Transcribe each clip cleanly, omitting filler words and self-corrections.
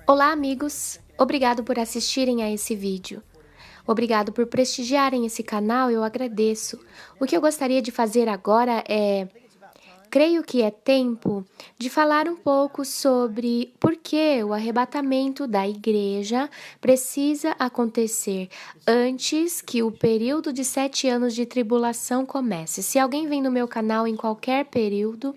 Olá, amigos! Obrigado por assistirem a esse vídeo. Obrigado por prestigiarem esse canal, eu agradeço. O que eu gostaria de fazer agora creio que é tempo de falar um pouco sobre por que o arrebatamento da igreja precisa acontecer antes que o período de 7 anos de tribulação comece. Se alguém vem no meu canal em qualquer período,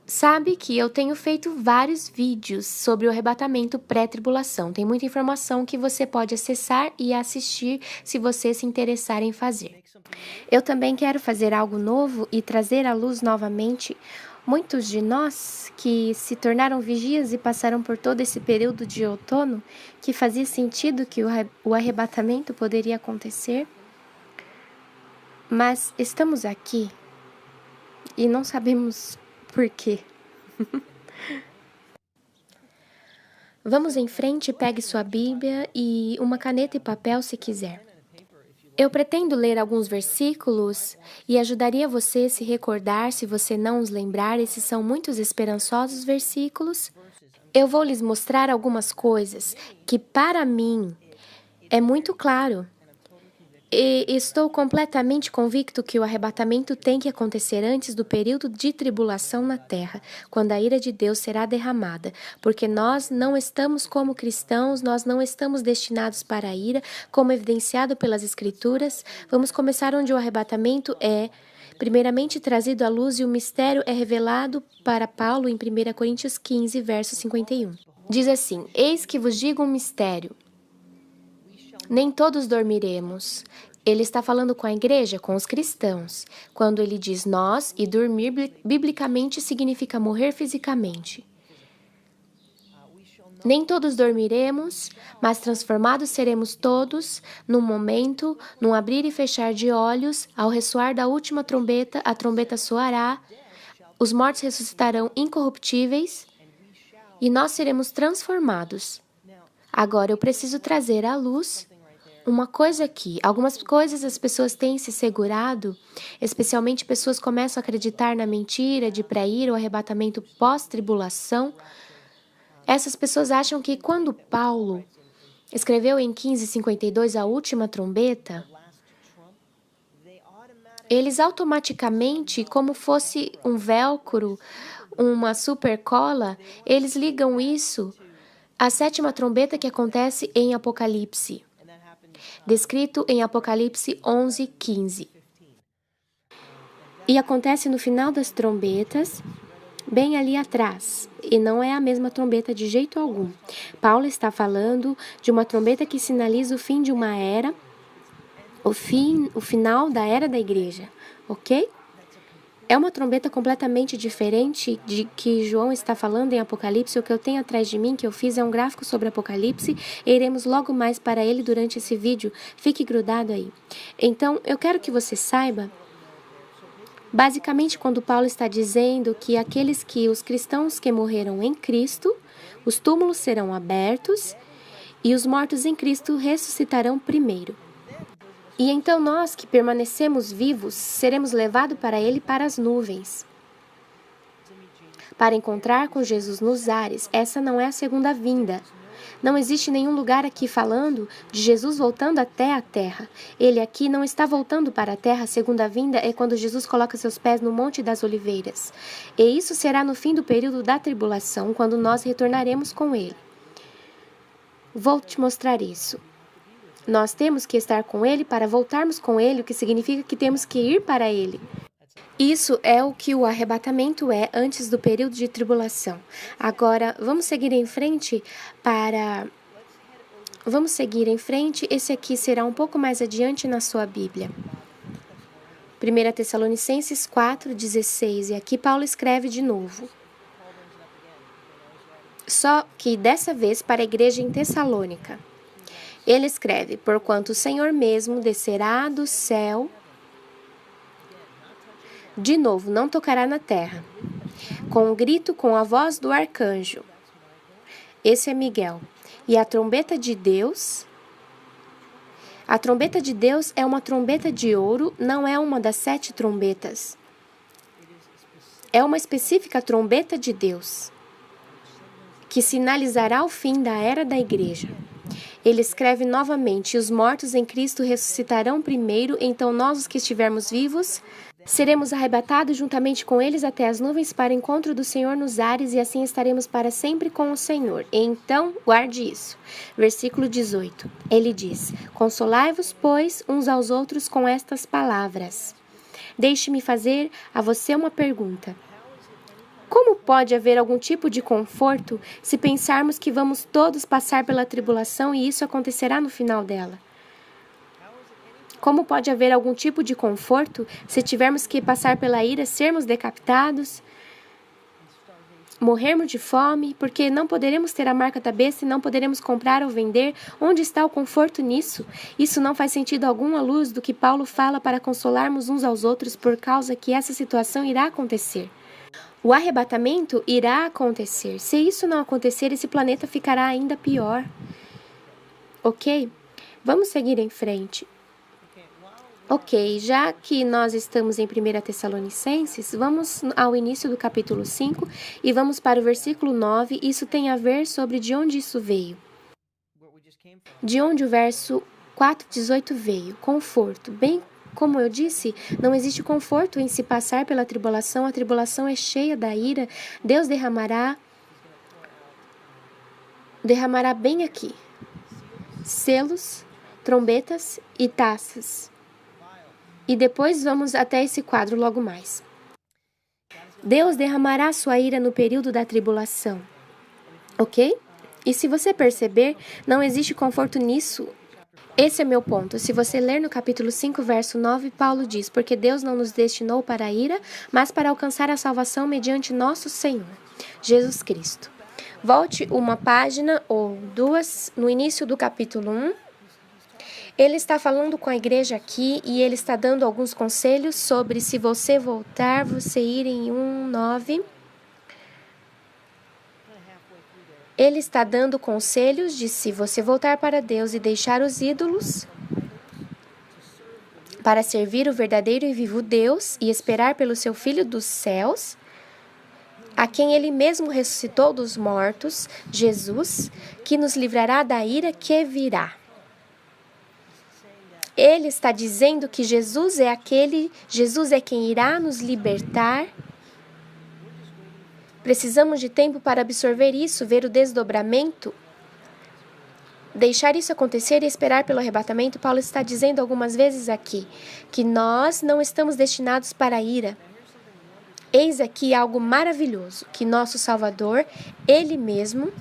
sabe que eu tenho feito vários vídeos sobre o arrebatamento pré-tribulação. Tem muita informação que você pode acessar e assistir se você se interessar em fazer. Eu também quero fazer algo novo e trazer à luz novamente muitos de nós que se tornaram vigias e passaram por todo esse período de outono, que fazia sentido que o arrebatamento poderia acontecer. Mas estamos aqui e não sabemos por quê. Vamos em frente, pegue sua Bíblia e uma caneta e papel se quiser. Eu pretendo ler alguns versículos e ajudaria você a se recordar, se você não os lembrar, esses são muitos esperançosos versículos. Eu vou lhes mostrar algumas coisas que para mim é muito claro. E estou completamente convicto que o arrebatamento tem que acontecer antes do período de tribulação na terra, quando a ira de Deus será derramada, porque nós não estamos como cristãos, nós não estamos destinados para a ira, como evidenciado pelas Escrituras. Vamos começar onde o arrebatamento é primeiramente trazido à luz e o mistério é revelado para Paulo em 1 Coríntios 15, verso 51. Diz assim: Eis que vos digo um mistério. Nem todos dormiremos. Ele está falando com a igreja, com os cristãos. Quando ele diz nós, e dormir biblicamente significa morrer fisicamente. Nem todos dormiremos, mas transformados seremos todos, num momento, num abrir e fechar de olhos, ao ressoar da última trombeta, a trombeta soará, os mortos ressuscitarão incorruptíveis e nós seremos transformados. Agora eu preciso trazer à luz uma coisa aqui. Algumas coisas as pessoas têm se segurado, especialmente pessoas começam a acreditar na mentira de pré-ira ou arrebatamento pós-tribulação. Essas pessoas acham que quando Paulo escreveu em 15:52 a última trombeta, eles automaticamente, como fosse um velcro, uma super cola, eles ligam isso à sétima trombeta que acontece em Apocalipse, descrito em Apocalipse 11:15. E acontece no final das trombetas, bem ali atrás, e não é a mesma trombeta de jeito algum. Paulo está falando de uma trombeta que sinaliza o fim de uma era, o final da era da igreja, ok? É uma trombeta completamente diferente de que João está falando em Apocalipse. O que eu tenho atrás de mim, que eu fiz, é um gráfico sobre Apocalipse, e iremos logo mais para ele durante esse vídeo. Fique grudado aí. Então, eu quero que você saiba, basicamente, quando Paulo está dizendo que os cristãos que morreram em Cristo, os túmulos serão abertos e os mortos em Cristo ressuscitarão primeiro. E então nós que permanecemos vivos, seremos levados para Ele para as nuvens, para encontrar com Jesus nos ares. Essa não é a segunda vinda. Não existe nenhum lugar aqui falando de Jesus voltando até a terra. Ele aqui não está voltando para a terra. A segunda vinda é quando Jesus coloca seus pés no Monte das Oliveiras. E isso será no fim do período da tribulação, quando nós retornaremos com Ele. Vou te mostrar isso. Nós temos que estar com Ele para voltarmos com Ele, o que significa que temos que ir para Ele. Isso é o que o arrebatamento é antes do período de tribulação. Agora, vamos seguir em frente esse aqui será um pouco mais adiante na sua Bíblia. 1 Tessalonicenses 4:16, e aqui Paulo escreve de novo. Só que dessa vez para a igreja em Tessalônica. Ele escreve: porquanto o Senhor mesmo descerá do céu, de novo não tocará na terra, com um grito, com a voz do arcanjo. Esse é Miguel. E a trombeta de Deus é uma trombeta de ouro, não é uma das 7 trombetas. É uma específica trombeta de Deus, que sinalizará o fim da era da igreja. Ele escreve novamente: os mortos em Cristo ressuscitarão primeiro, então nós, os que estivermos vivos, seremos arrebatados juntamente com eles até as nuvens para o encontro do Senhor nos ares, e assim estaremos para sempre com o Senhor. Então, guarde isso. Versículo 18. Ele diz: consolai-vos, pois, uns aos outros com estas palavras. Deixe-me fazer a você uma pergunta. Como pode haver algum tipo de conforto se pensarmos que vamos todos passar pela tribulação e isso acontecerá no final dela? Como pode haver algum tipo de conforto se tivermos que passar pela ira, sermos decapitados, morrermos de fome, porque não poderemos ter a marca da besta e não poderemos comprar ou vender? Onde está o conforto nisso? Isso não faz sentido algum à luz do que Paulo fala para consolarmos uns aos outros, por causa que essa situação irá acontecer. O arrebatamento irá acontecer. Se isso não acontecer, esse planeta ficará ainda pior. Ok? Vamos seguir em frente. Ok, já que nós estamos em 1 Tessalonicenses, vamos ao início do capítulo 5 e vamos para o versículo 9. Isso tem a ver sobre de onde isso veio. De onde o verso 4:18 veio. Conforto. Bem como eu disse, não existe conforto em se passar pela tribulação. A tribulação é cheia da ira. Deus derramará bem aqui selos, trombetas e taças. E depois vamos até esse quadro logo mais. Deus derramará sua ira no período da tribulação. Ok? E se você perceber, não existe conforto nisso. Esse é meu ponto. Se você ler no capítulo 5, verso 9, Paulo diz: porque Deus não nos destinou para a ira, mas para alcançar a salvação mediante nosso Senhor, Jesus Cristo. Volte uma página ou duas no início do capítulo 1. Ele está falando com a igreja aqui e ele está dando alguns conselhos sobre se você voltar, você ir em 1:9. Ele está dando conselhos de se você voltar para Deus e deixar os ídolos para servir o verdadeiro e vivo Deus e esperar pelo seu Filho dos céus, a quem ele mesmo ressuscitou dos mortos, Jesus, que nos livrará da ira que virá. Ele está dizendo que Jesus é quem irá nos libertar. Precisamos de tempo para absorver isso, ver o desdobramento, deixar isso acontecer e esperar pelo arrebatamento. Paulo está dizendo algumas vezes aqui que nós não estamos destinados para a ira. Eis aqui algo maravilhoso que nosso Salvador, Ele mesmo,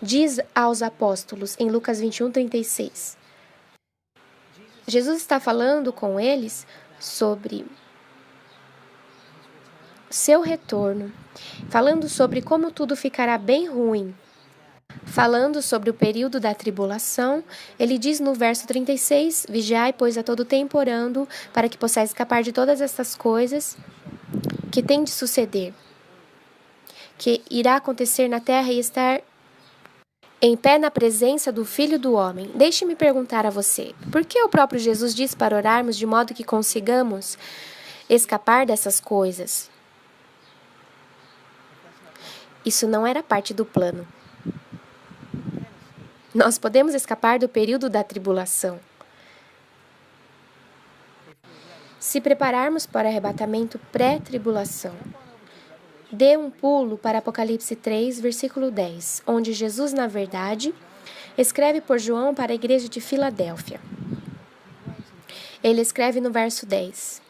diz aos apóstolos em Lucas 21:36. Jesus está falando com eles sobre seu retorno, falando sobre como tudo ficará bem ruim. Falando sobre o período da tribulação, ele diz no verso 36, vigiai, pois a todo tempo orando, para que possais escapar de todas estas coisas que tem de suceder, que irá acontecer na terra e estar em pé na presença do Filho do Homem. Deixe-me perguntar a você, por que o próprio Jesus diz para orarmos de modo que consigamos escapar dessas coisas? Isso não era parte do plano. Nós podemos escapar do período da tribulação se prepararmos para o arrebatamento pré-tribulação. Dê um pulo para Apocalipse 3, versículo 10, onde Jesus, na verdade, escreve por João para a igreja de Filadélfia. Ele escreve no verso 10: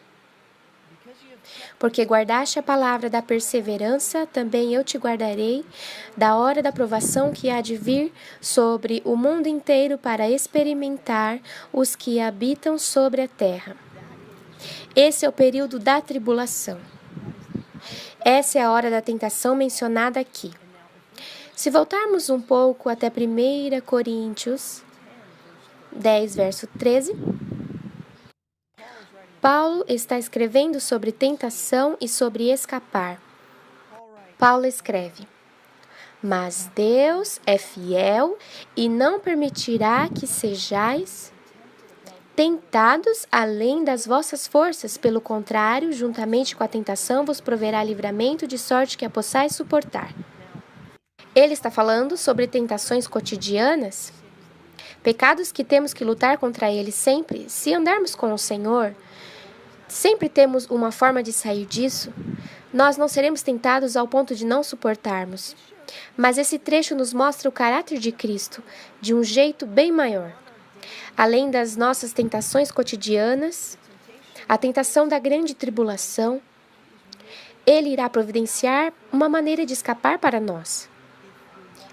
porque guardaste a palavra da perseverança, também eu te guardarei da hora da provação que há de vir sobre o mundo inteiro para experimentar os que habitam sobre a terra. Esse é o período da tribulação. Essa é a hora da tentação mencionada aqui. Se voltarmos um pouco até 1 Coríntios 10, verso 13, Paulo está escrevendo sobre tentação e sobre escapar. Paulo escreve: mas Deus é fiel e não permitirá que sejais tentados além das vossas forças. Pelo contrário, juntamente com a tentação vos proverá livramento, de sorte que a possais suportar. Ele está falando sobre tentações cotidianas, pecados que temos que lutar contra eles sempre. Se andarmos com o Senhor, sempre temos uma forma de sair disso. Nós não seremos tentados ao ponto de não suportarmos. Mas esse trecho nos mostra o caráter de Cristo de um jeito bem maior. Além das nossas tentações cotidianas, a tentação da grande tribulação, Ele irá providenciar uma maneira de escapar para nós,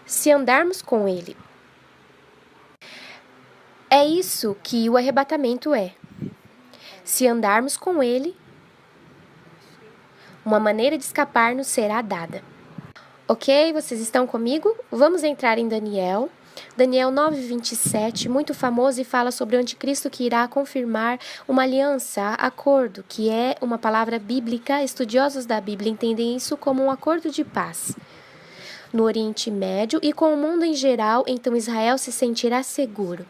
se andarmos com Ele. É isso que o arrebatamento é. Se andarmos com Ele, uma maneira de escapar nos será dada. Ok? Vocês estão comigo? Vamos entrar em Daniel. Daniel 9:27, muito famoso, e fala sobre o anticristo que irá confirmar uma aliança, acordo, que é uma palavra bíblica. Estudiosos da Bíblia entendem isso como um acordo de paz no Oriente Médio e com o mundo em geral, então Israel se sentirá seguro.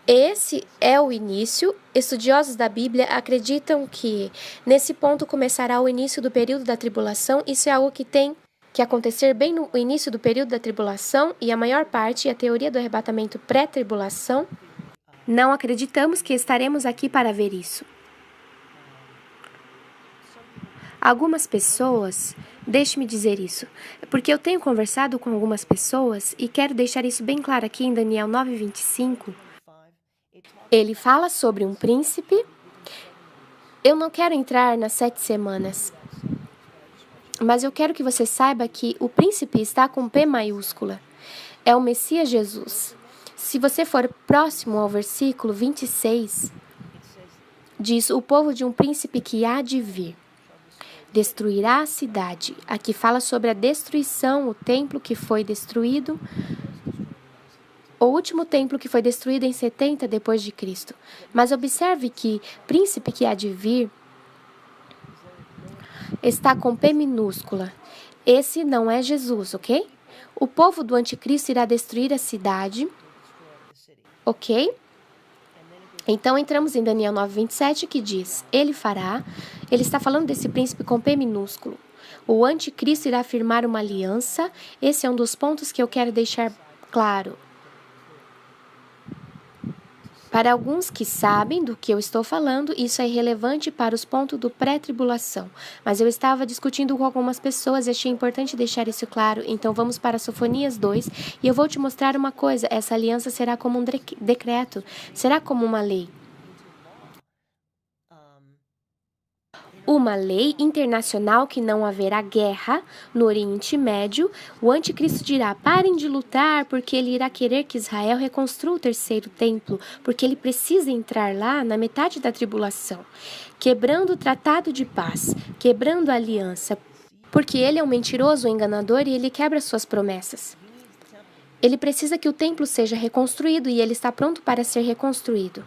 Esse é o início. Estudiosos da Bíblia acreditam que nesse ponto começará o início do período da tribulação. Isso é algo que tem que acontecer bem no início do período da tribulação, e a maior parte, a teoria do arrebatamento pré-tribulação, não acreditamos que estaremos aqui para ver isso. Algumas pessoas, deixe-me dizer isso, porque eu tenho conversado com algumas pessoas e quero deixar isso bem claro aqui em Daniel 9:25. Ele fala sobre um príncipe. Eu não quero entrar nas 7 semanas, mas eu quero que você saiba que o príncipe está com P maiúscula. É o Messias Jesus. Se você for próximo ao versículo 26, diz: o povo de um príncipe que há de vir destruirá a cidade. Aqui fala sobre a destruição, o templo que foi destruído, o último templo que foi destruído em 70 depois de Cristo. Mas observe que príncipe que há de vir está com P minúscula. Esse não é Jesus, ok? O povo do anticristo irá destruir a cidade, ok? Então entramos em Daniel 9:27, que diz: ele fará. Ele está falando desse príncipe com P minúsculo. O anticristo irá firmar uma aliança. Esse é um dos pontos que eu quero deixar claro. Para alguns que sabem do que eu estou falando, isso é irrelevante para os pontos do pré-tribulação. Mas eu estava discutindo com algumas pessoas e achei importante deixar isso claro. Então vamos para Sofonias 2 e eu vou te mostrar uma coisa. Essa aliança será como um decreto, será como uma lei. Uma lei internacional que não haverá guerra no Oriente Médio. O anticristo dirá: parem de lutar, porque ele irá querer que Israel reconstrua o terceiro templo, porque ele precisa entrar lá na metade da tribulação, quebrando o tratado de paz, quebrando a aliança, porque ele é um mentiroso, um enganador, e ele quebra suas promessas. Ele precisa que o templo seja reconstruído e ele está pronto para ser reconstruído.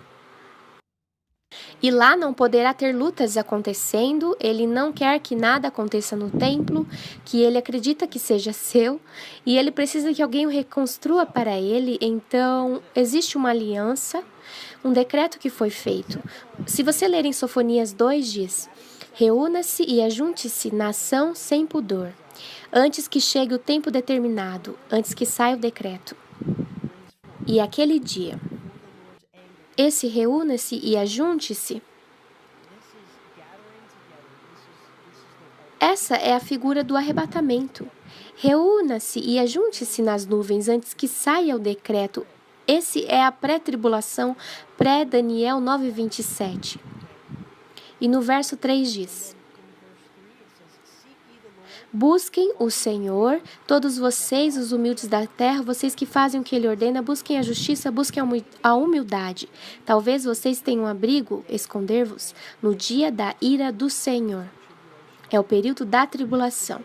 E lá não poderá ter lutas acontecendo. Ele não quer que nada aconteça no templo, que ele acredita que seja seu, e ele precisa que alguém o reconstrua para ele. Então, existe uma aliança, um decreto que foi feito. Se você ler em Sofonias 2, diz: reúna-se e ajunte-se nação sem pudor, antes que chegue o tempo determinado, antes que saia o decreto. E aquele dia, esse reúna-se e ajunte-se, essa é a figura do arrebatamento. Reúna-se e ajunte-se nas nuvens antes que saia o decreto. Esse é a pré-tribulação, pré-Daniel 9:27. E no verso 3 diz: busquem o Senhor, todos vocês, os humildes da terra, vocês que fazem o que Ele ordena, busquem a justiça, busquem a humildade. Talvez vocês tenham abrigo, esconder-vos, no dia da ira do Senhor. É o período da tribulação.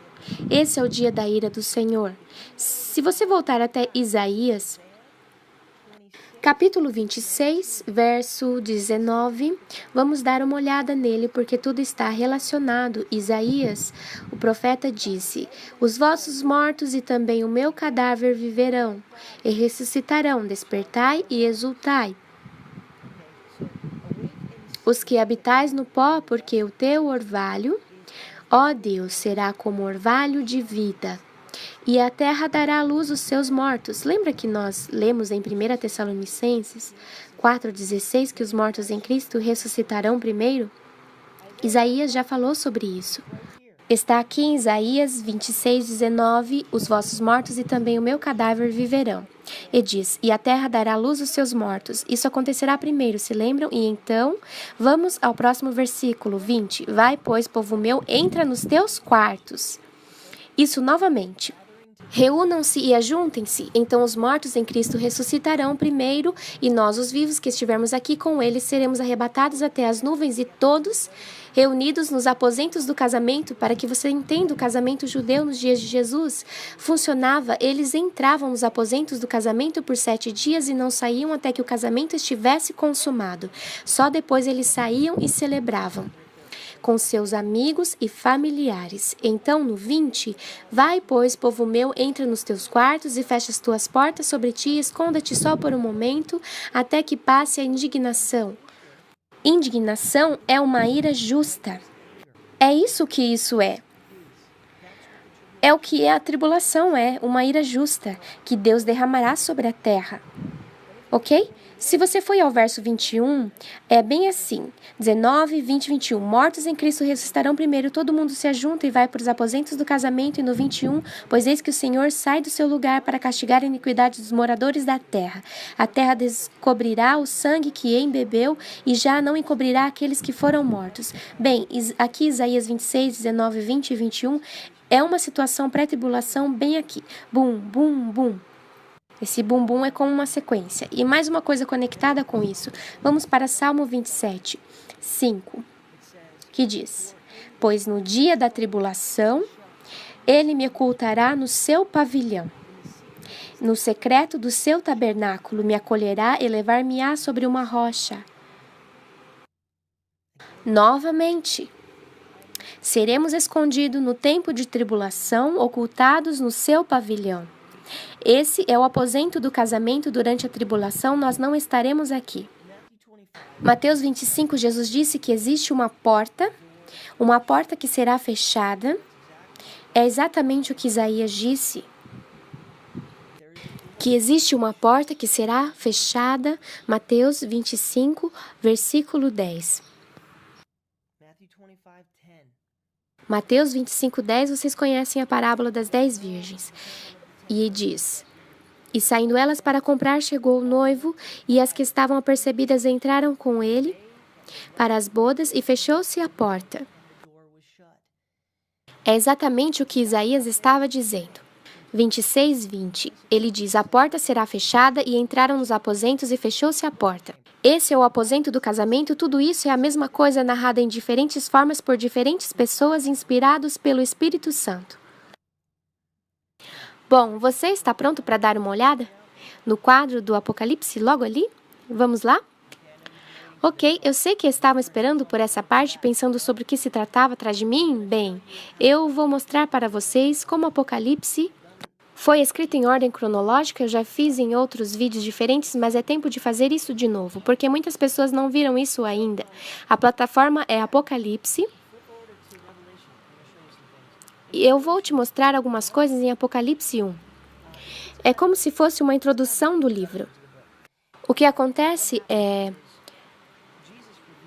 Esse é o dia da ira do Senhor. Se você voltar até Isaías, capítulo 26, verso 19, vamos dar uma olhada nele, porque tudo está relacionado. Isaías, o profeta, disse: os vossos mortos e também o meu cadáver viverão, e ressuscitarão, despertai e exultai. Os que habitais no pó, porque o teu orvalho, ó Deus, será como orvalho de vida. E a terra dará à luz os seus mortos. Lembra que nós lemos em 1 Tessalonicenses 4,16 que os mortos em Cristo ressuscitarão primeiro? Isaías já falou sobre isso. Está aqui em Isaías 26:19, os vossos mortos e também o meu cadáver viverão. E diz, e a terra dará à luz os seus mortos. Isso acontecerá primeiro, se lembram? E então, vamos ao próximo versículo, 20. Vai, pois, povo meu, entra nos teus quartos. Isso novamente. Reúnam-se e ajuntem-se, então os mortos em Cristo ressuscitarão primeiro, e nós, os vivos que estivermos aqui com eles, seremos arrebatados até as nuvens, e todos reunidos nos aposentos do casamento. Para que você entenda, o casamento judeu nos dias de Jesus funcionava, eles entravam nos aposentos do casamento por 7 dias e não saíam até que o casamento estivesse consumado. Só depois eles saíam e celebravam com seus amigos e familiares. Então, no 20, vai, pois, povo meu, entra nos teus quartos e fecha as tuas portas sobre ti e esconda-te só por um momento, até que passe a indignação. Indignação é uma ira justa. É isso que isso é. É o que a tribulação é, uma ira justa, que Deus derramará sobre a terra. Ok? Se você foi ao verso 21, é bem assim, 19, 20, 21. Mortos em Cristo ressuscitarão primeiro, todo mundo se ajunta e vai para os aposentos do casamento. E no 21, pois eis que o Senhor sai do seu lugar para castigar a iniquidade dos moradores da terra. A terra descobrirá o sangue que embebeu e já não encobrirá aqueles que foram mortos. Bem, aqui Isaías 26, 19, 20 e 21 é uma situação pré-tribulação bem aqui. Bum, bum, bum. Esse bumbum é como uma sequência. E mais uma coisa conectada com isso. Vamos para Salmo 27, 5, que diz: pois no dia da tribulação, ele me ocultará no seu pavilhão. No secreto do seu tabernáculo me acolherá e levar-me-á sobre uma rocha. Novamente, seremos escondidos no tempo de tribulação, ocultados no seu pavilhão. Esse é o aposento do casamento durante a tribulação, nós não estaremos aqui. Mateus 25, Jesus disse que existe uma porta que será fechada. É exatamente o que Isaías disse, que existe uma porta que será fechada. Mateus 25, versículo 10. Mateus 25, 10, vocês conhecem a parábola das 10 virgens. E diz, e saindo elas para comprar, chegou o noivo, e as que estavam apercebidas entraram com ele para as bodas, e fechou-se a porta. É exatamente o que Isaías estava dizendo. 26, 20, ele diz, a porta será fechada, e entraram nos aposentos, e fechou-se a porta. Esse é o aposento do casamento, tudo isso é a mesma coisa narrada em diferentes formas por diferentes pessoas, inspirados pelo Espírito Santo. Bom, você está pronto para dar uma olhada no quadro do Apocalipse logo ali? Vamos lá? Ok, eu sei que estavam esperando por essa parte, pensando sobre o que se tratava atrás de mim. Bem, eu vou mostrar para vocês como o Apocalipse foi escrito em ordem cronológica. Eu já fiz em outros vídeos diferentes, mas é tempo de fazer isso de novo, porque muitas pessoas não viram isso ainda. A plataforma é Apocalipse. E eu vou te mostrar algumas coisas em Apocalipse 1. É como se fosse uma introdução do livro. O que acontece é...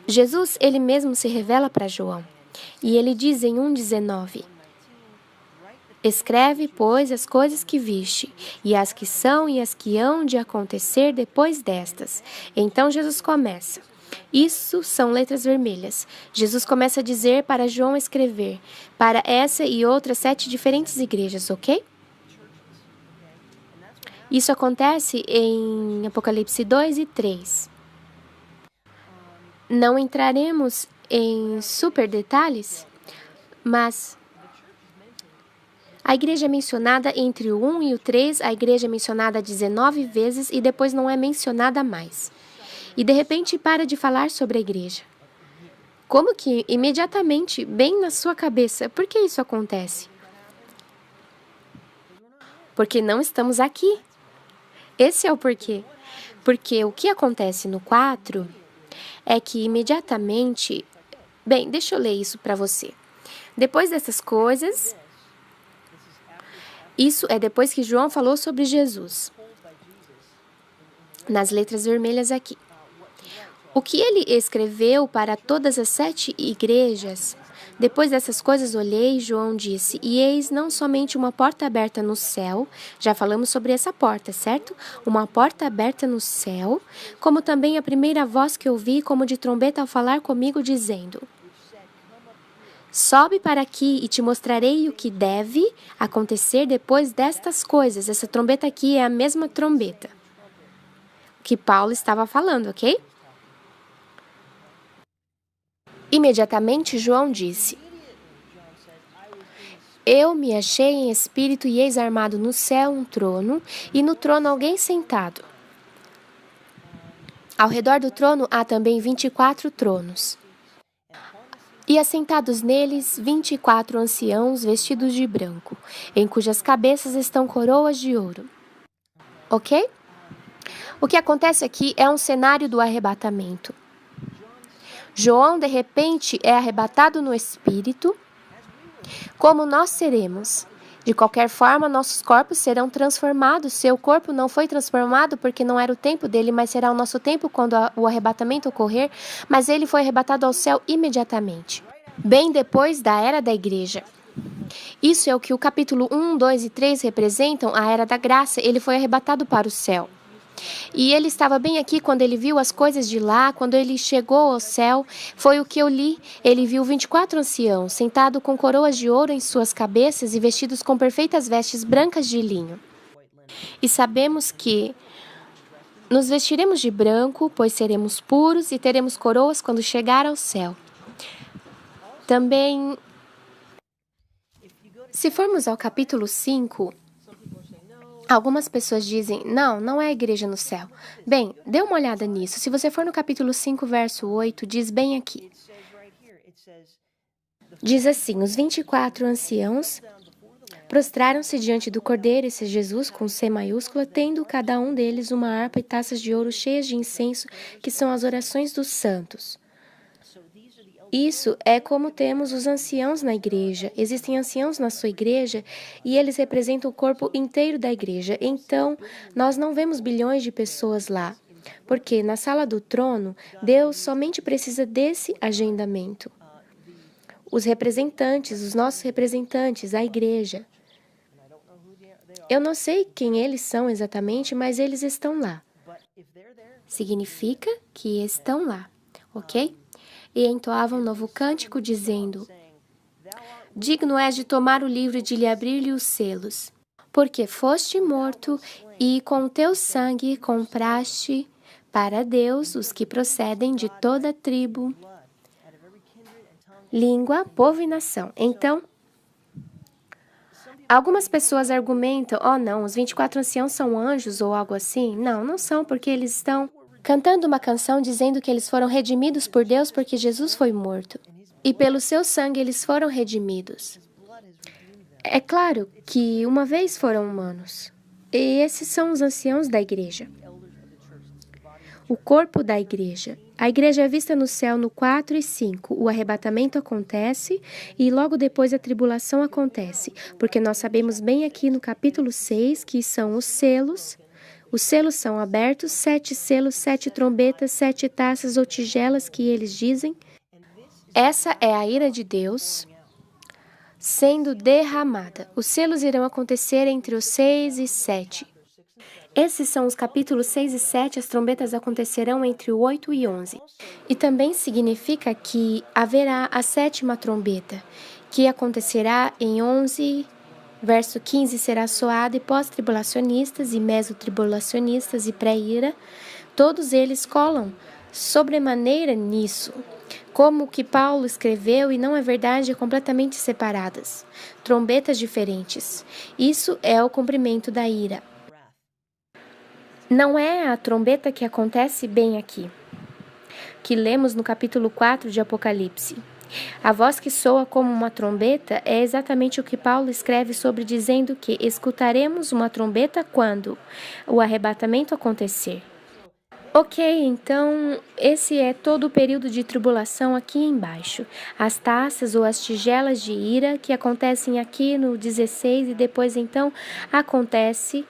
Jesus, ele mesmo se revela para João. E ele diz em 1,19: escreve, pois, as coisas que viste, e as que são e as que hão de acontecer depois destas. Então Jesus começa. Isso são letras vermelhas. Jesus começa a dizer para João escrever para essa e outras 7 diferentes igrejas, ok? Isso acontece em Apocalipse 2 e 3. Não entraremos em super detalhes, mas a igreja é mencionada entre o 1 e o 3, a igreja é mencionada 19 vezes e depois não é mencionada mais. E de repente para de falar sobre a igreja. Como que imediatamente, bem na sua cabeça, por que isso acontece? Porque não estamos aqui. Esse é o porquê. Porque o que acontece no 4 é que imediatamente... Bem, deixa eu ler isso para você. Depois dessas coisas... Isso é depois que João falou sobre Jesus. Nas letras vermelhas aqui. O que ele escreveu para todas as 7 igrejas, depois dessas coisas olhei, João disse, e eis não somente uma porta aberta no céu, já falamos sobre essa porta, certo? Uma porta aberta no céu, como também a primeira voz que ouvi, como de trombeta ao falar comigo, dizendo, sobe para aqui e te mostrarei o que deve acontecer depois destas coisas. Essa trombeta aqui é a mesma trombeta que Paulo estava falando, ok? Imediatamente João disse, eu me achei em espírito e eis armado no céu um trono, e no trono alguém sentado. Ao redor do trono há também 24 tronos. E assentados neles 24 anciãos vestidos de branco, em cujas cabeças estão coroas de ouro. Ok? O que acontece aqui é um cenário do arrebatamento. João, de repente, é arrebatado no espírito, como nós seremos. De qualquer forma, nossos corpos serão transformados. Seu corpo não foi transformado porque não era o tempo dele, mas será o nosso tempo quando o arrebatamento ocorrer. Mas ele foi arrebatado ao céu imediatamente, bem depois da era da igreja. Isso é o que o capítulo 1, 2 e 3 representam, a era da graça. Ele foi arrebatado para o céu. E ele estava bem aqui quando ele viu as coisas de lá, quando ele chegou ao céu, foi o que eu li. Ele viu 24 anciãos, sentados com coroas de ouro em suas cabeças e vestidos com perfeitas vestes brancas de linho. E sabemos que nos vestiremos de branco, pois seremos puros e teremos coroas quando chegar ao céu. Também, se formos ao capítulo 5... Algumas pessoas dizem, não é a igreja no céu. Bem, dê uma olhada nisso. Se você for no capítulo 5, verso 8, diz bem aqui. Diz assim, os 24 anciãos prostraram-se diante do Cordeiro, esse é Jesus com C maiúscula, tendo cada um deles uma harpa e taças de ouro cheias de incenso, que são as orações dos santos. Isso é como temos os anciãos na igreja. Existem anciãos na sua igreja e eles representam o corpo inteiro da igreja. Então, nós não vemos bilhões de pessoas lá, porque na sala do trono, Deus somente precisa desse agendamento. Os representantes, os nossos representantes, a igreja. Eu não sei quem eles são exatamente, mas eles estão lá. Significa que estão lá, ok? E entoavam um novo cântico, dizendo, digno és de tomar o livro e de lhe abrir-lhe os selos, porque foste morto e com teu sangue compraste para Deus os que procedem de toda tribo, língua, povo e nação. Então, algumas pessoas argumentam, não, os 24 anciãos são anjos ou algo assim. Não são, porque eles estão cantando uma canção dizendo que eles foram redimidos por Deus porque Jesus foi morto. E pelo seu sangue eles foram redimidos. É claro que uma vez foram humanos. E esses são os anciãos da igreja. O corpo da igreja. A igreja é vista no céu no 4 e 5. O arrebatamento acontece e logo depois a tribulação acontece. Porque nós sabemos bem aqui no capítulo 6 que são os selos. Os selos são abertos, 7 selos, 7 trombetas, 7 taças ou tigelas que eles dizem. Essa é a ira de Deus sendo derramada. Os selos irão acontecer entre os 6 e 7. Esses são os capítulos 6 e 7, as trombetas acontecerão entre o 8 e 11. E também significa que haverá a 7ª trombeta, que acontecerá em 11. Verso 15 será soado e pós-tribulacionistas e mesotribulacionistas e pré-ira, todos eles colam sobremaneira nisso, como o que Paulo escreveu e não é verdade, completamente separadas, trombetas diferentes. Isso é o cumprimento da ira. Não é a trombeta que acontece bem aqui, que lemos no capítulo 4 de Apocalipse. A voz que soa como uma trombeta é exatamente o que Paulo escreve sobre, dizendo que escutaremos uma trombeta quando o arrebatamento acontecer. Ok, então esse é todo o período de tribulação aqui embaixo. As taças ou as tigelas de ira que acontecem aqui no 16 e depois então acontece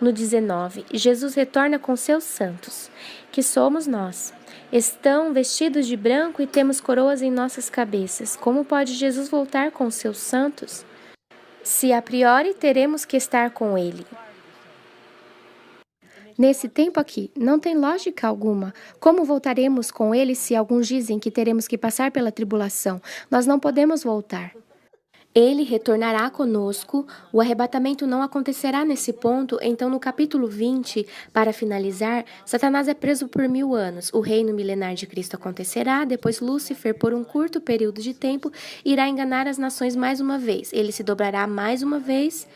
no 19. Jesus retorna com seus santos, que somos nós. Estão vestidos de branco e temos coroas em nossas cabeças. Como pode Jesus voltar com seus santos? Se a priori teremos que estar com ele. Nesse tempo aqui, não tem lógica alguma. Como voltaremos com ele se alguns dizem que teremos que passar pela tribulação? Nós não podemos voltar. Ele retornará conosco, o arrebatamento não acontecerá nesse ponto, então no capítulo 20, para finalizar, Satanás é preso por 1000 anos, o reino milenar de Cristo acontecerá, depois Lúcifer, por um curto período de tempo, irá enganar as nações mais uma vez, ele se dobrará mais uma vez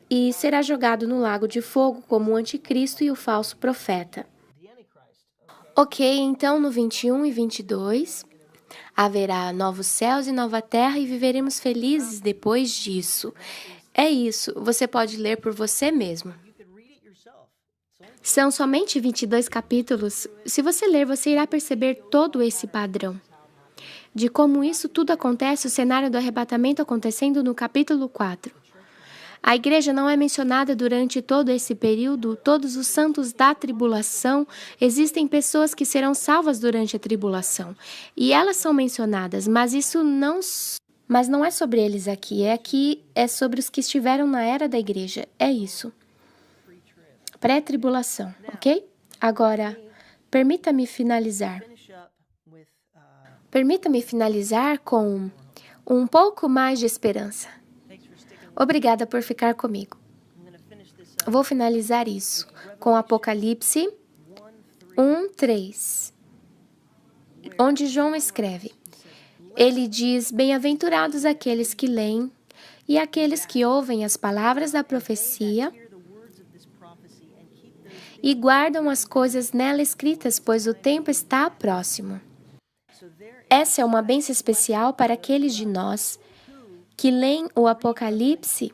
e será jogado no lago de fogo como o anticristo e o falso profeta. Ok, então no 21 e 22... haverá novos céus e nova terra e viveremos felizes depois disso. É isso, você pode ler por você mesmo. São somente 22 capítulos. Se você ler, você irá perceber todo esse padrão. De como isso tudo acontece, o cenário do arrebatamento acontecendo no capítulo 4. A igreja não é mencionada durante todo esse período, todos os santos da tribulação, existem pessoas que serão salvas durante a tribulação, e elas são mencionadas, mas não é sobre eles aqui, é sobre os que estiveram na era da igreja, é isso. Pré-tribulação, ok? Agora, permita-me finalizar. Permita-me finalizar com um pouco mais de esperança. Obrigada por ficar comigo. Vou finalizar isso com Apocalipse 1:3, onde João escreve. Ele diz: bem-aventurados aqueles que leem e aqueles que ouvem as palavras da profecia e guardam as coisas nela escritas, pois o tempo está próximo. Essa é uma bênção especial para aqueles de nós que leem o Apocalipse,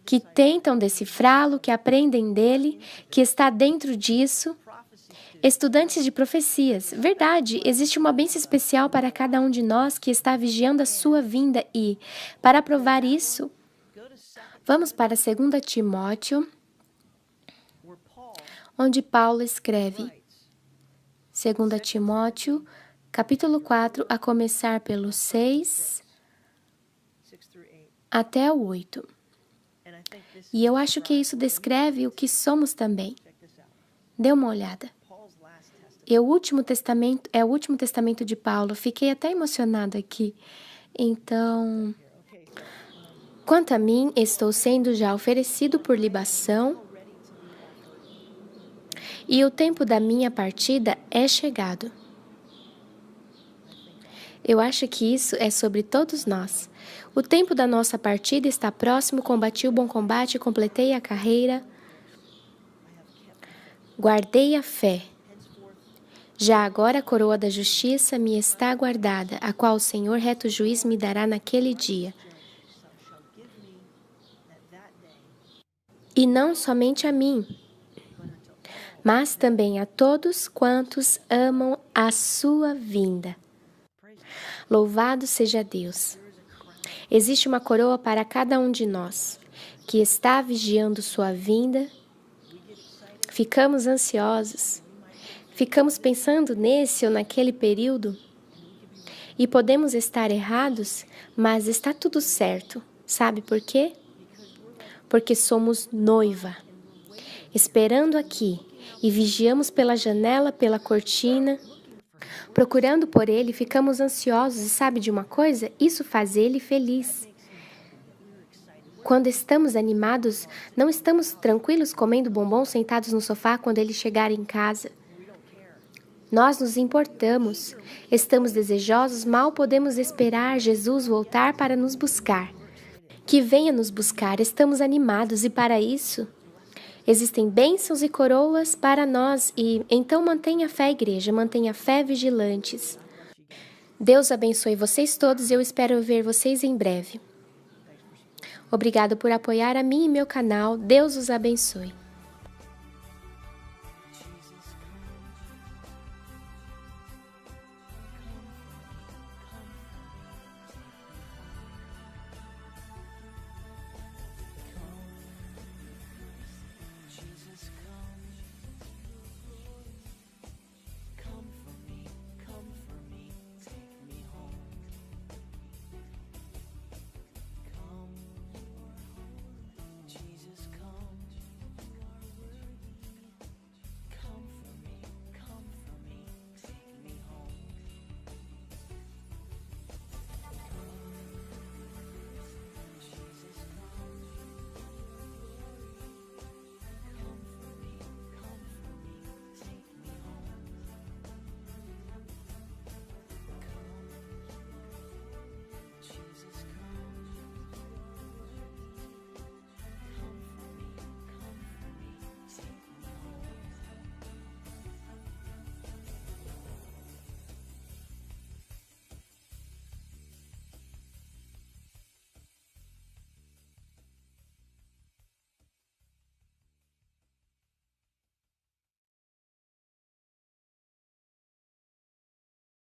que tentam decifrá-lo, que aprendem dele, que está dentro disso. Estudantes de profecias. Verdade, existe uma bênção especial para cada um de nós que está vigiando a sua vinda e, para provar isso, vamos para 2 Timóteo, onde Paulo escreve. 2 Timóteo, capítulo 4, a começar pelo 6 até o 8. E eu acho que isso descreve o que somos também. Dê uma olhada. É o último testamento de Paulo. Fiquei até emocionada aqui. Então, quanto a mim, estou sendo já oferecido por libação e o tempo da minha partida é chegado. Eu acho que isso é sobre todos nós. O tempo da nossa partida está próximo, combati o bom combate, completei a carreira, guardei a fé. Já agora a coroa da justiça me está guardada, a qual o Senhor reto juiz me dará naquele dia. E não somente a mim, mas também a todos quantos amam a sua vinda. Louvado seja Deus! Existe uma coroa para cada um de nós, que está vigiando sua vinda. Ficamos ansiosos, ficamos pensando nesse ou naquele período, e podemos estar errados, mas está tudo certo. Sabe por quê? Porque somos noiva, esperando aqui, e vigiamos pela janela, pela cortina, procurando por ele, ficamos ansiosos e sabe de uma coisa? Isso faz ele feliz. Quando estamos animados, não estamos tranquilos comendo bombom sentados no sofá quando ele chegar em casa. Nós nos importamos, estamos desejosos, mal podemos esperar Jesus voltar para nos buscar. Que venha nos buscar, estamos animados e para isso existem bênçãos e coroas para nós e então mantenha fé, igreja, mantenha fé vigilantes. Deus abençoe vocês todos e eu espero ver vocês em breve. Obrigado por apoiar a mim e meu canal. Deus os abençoe.